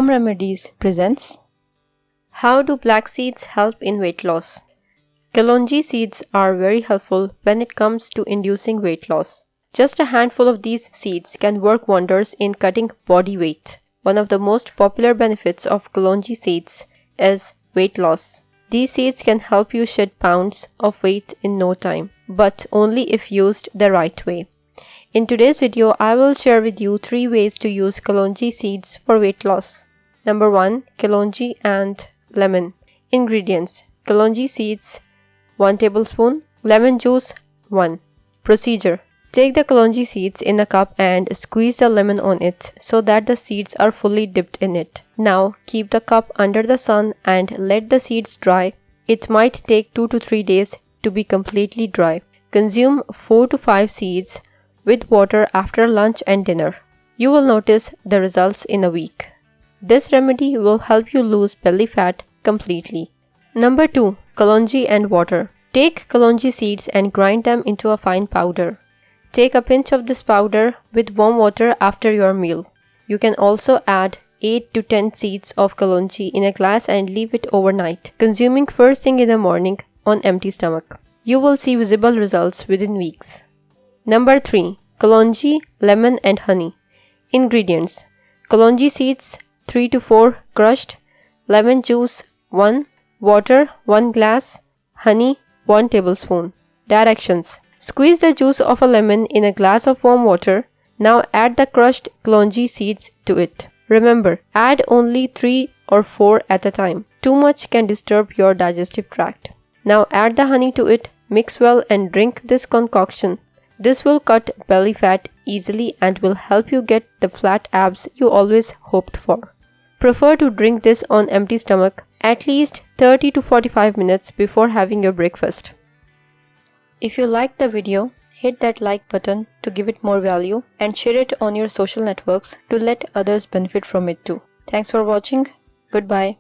Home Remedies presents. How do black seeds help in weight loss? Kalonji seeds are very helpful when it comes to inducing weight loss. Just a handful of these seeds can work wonders in cutting body weight. One of the most popular benefits of Kalonji seeds is weight loss. These seeds can help you shed pounds of weight in no time, but only if used the right way. In today's video, I will share with you 3 ways to use Kalonji seeds for weight loss. Number 1. Kalonji and lemon. Ingredients: Kalonji seeds 1 tablespoon, lemon juice 1. Procedure: take the Kalonji seeds in a cup and squeeze the lemon on it so that the seeds are fully dipped in it. Now keep the cup under the sun and let the seeds dry. It might take 2 to 3 days to be completely dry. Consume 4 to 5 seeds with water after lunch and dinner. You will notice the results in a week. This remedy will help you lose belly fat completely. Number 2. Kalonji and water. Take Kalonji seeds and grind them into a fine powder. Take a pinch of this powder with warm water after your meal. You can also add 8 to 10 seeds of Kalonji in a glass and leave it overnight, consuming first thing in the morning on empty stomach. You will see visible results within weeks. Number 3. Kalonji, lemon and honey. Ingredients: Kalonji seeds 3 to 4 crushed, lemon juice 1, water 1 glass, honey 1 tablespoon. Directions: squeeze the juice of a lemon in a glass of warm water. Now add the crushed Kalonji seeds to it. Remember, add only 3 or 4 at a time. Too much can disturb your digestive tract. Now add the honey to it, mix well and drink this concoction. This will cut belly fat easily and will help you get the flat abs you always hoped for. Prefer to drink this on empty stomach at least 30 to 45 minutes before having your breakfast. If you liked the video, hit that like button to give it more value and share it on your social networks to let others benefit from it too. Thanks for watching. Goodbye.